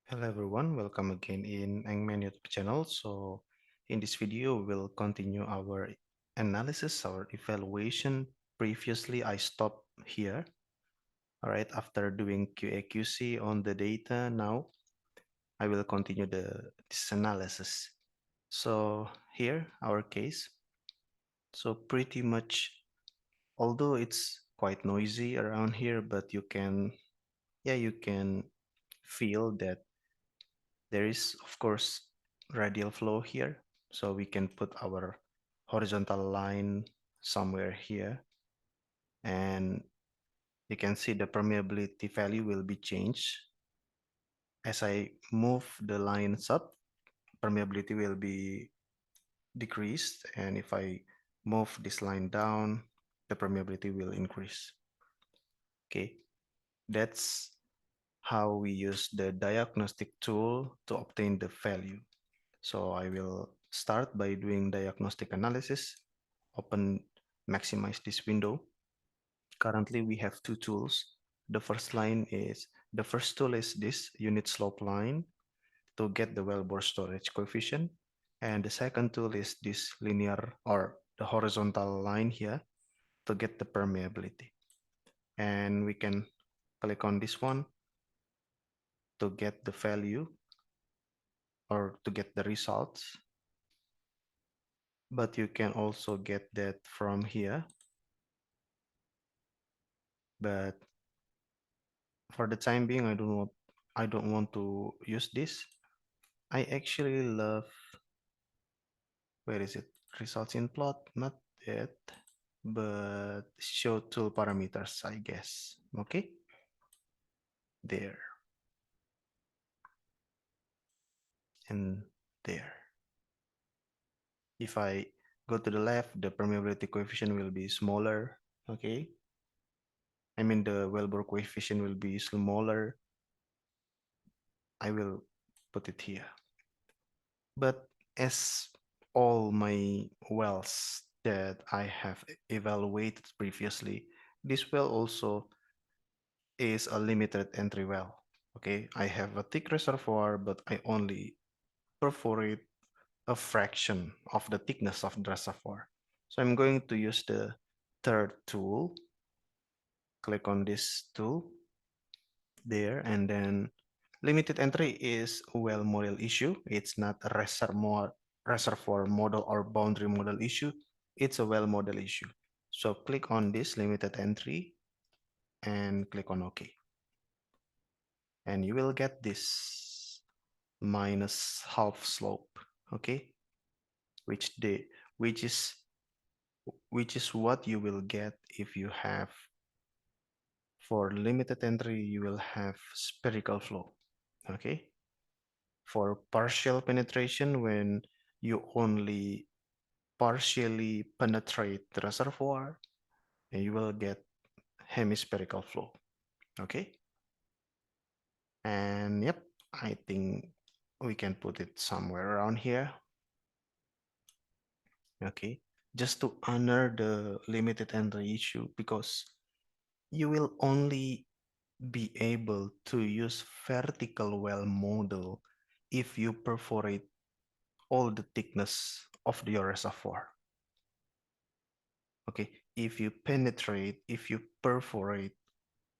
Hello everyone, welcome again in Eng-Man YouTube channel. So in this video, we'll continue our analysis, our evaluation. Previously, I stopped here, all right, after doing QA/QC on the data. Now I will continue this analysis. So here, our case. So pretty much, although it's quite noisy around here, but you can feel that there is, of course, radial flow here. So we can put our horizontal line somewhere here. And you can see the permeability value will be changed. As I move the lines up, permeability will be decreased. And if I move this line down, the permeability will increase. Okay, that's how we use the diagnostic tool to obtain the value. So I will start by doing diagnostic analysis. Open, maximize this window. Currently we have two tools. The first tool is this unit slope line to get the wellbore storage coefficient. And the second tool is this linear or the horizontal line here to get the permeability. And we can click on this one to get the value or to get the results. But you can also get that from here. But for the time being, I don't want to use this. I actually love, where is it? Results in plot, not yet, but show tool parameters, I guess. Okay, there and there. If I go to the left, the permeability coefficient will be smaller. Okay, I mean the wellbore coefficient will be smaller. I will put it here. But as all my wells that I have evaluated previously, this well also is a limited entry well. Okay, I have a thick reservoir, but I only perforate a fraction of the thickness of the reservoir. So I'm going to use the third tool. Click on this tool there, and then limited entry is a well model issue. It's not a reservoir model or boundary model issue. It's a well model issue. So click on this limited entry and click on OK. And you will get this minus half slope, okay? Which the which is which is what you will get if you have, for limited entry, you will have spherical flow, okay? For partial penetration, when you only partially penetrate the reservoir, you will get hemispherical flow, okay? And yep, I think we can put it somewhere around here, okay? Just to honor the limited entry issue, because you will only be able to use vertical well model if you perforate all the thickness of your reservoir. Okay, if you perforate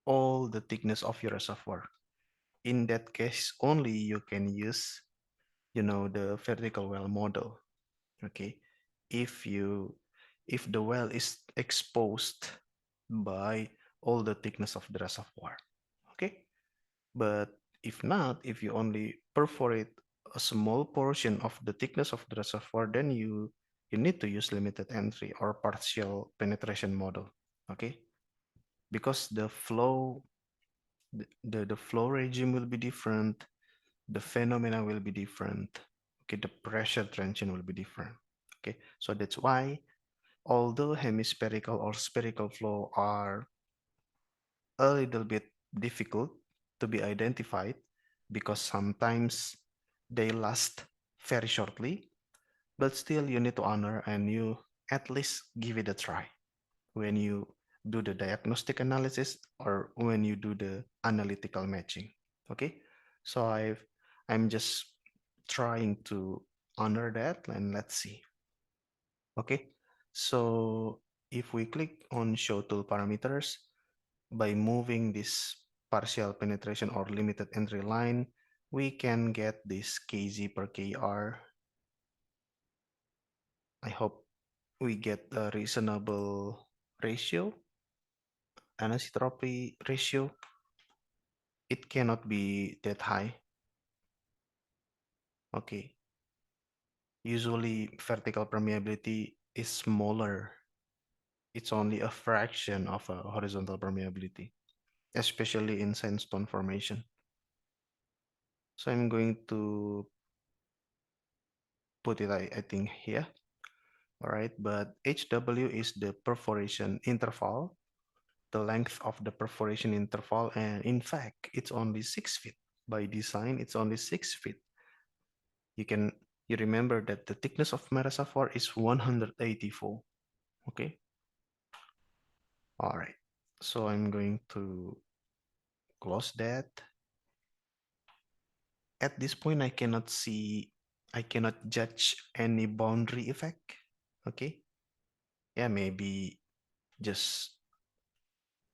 all the thickness of your reservoir, in that case only you can use, the vertical well model. Okay, if you if the well is exposed by all the thickness of the reservoir. Okay, but if not, if you only perforate a small portion of the thickness of the reservoir, then you need to use limited entry or partial penetration model. Okay, because the flow regime will be different, the phenomena will be different. Okay, the pressure tension will be different. Okay, so that's why, although hemispherical or spherical flow are a little bit difficult to be identified, because sometimes they last very shortly, but still you need to honor and you at least give it a try when you do the diagnostic analysis or when you do the analytical matching. Okay, so I'm just trying to honor that, and let's see. Okay, so if we click on show tool parameters, by moving this partial penetration or limited entry line, we can get this kz per kr. I hope we get a reasonable ratio, anisotropy ratio. It cannot be that high. Okay, usually vertical permeability is smaller. It's only a fraction of a horizontal permeability, especially in sandstone formation. So I'm going to put it, I think, here. All right, but HW is the perforation interval, the length of the perforation interval, and in fact, it's only 6 feet. By design, it's only 6 feet. You can you remember that the thickness of metasaphore is 184. Okay. All right. So I'm going to close that. At this point, I cannot judge any boundary effect. Okay. Yeah, maybe just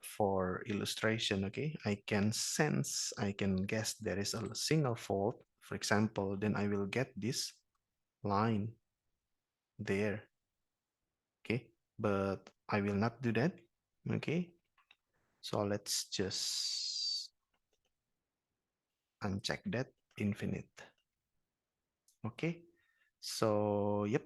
for illustration, okay, I can guess there is a single fault, for example, then I will get this line there, okay, but I will not do that, okay, so let's just uncheck that infinite, okay, so yep,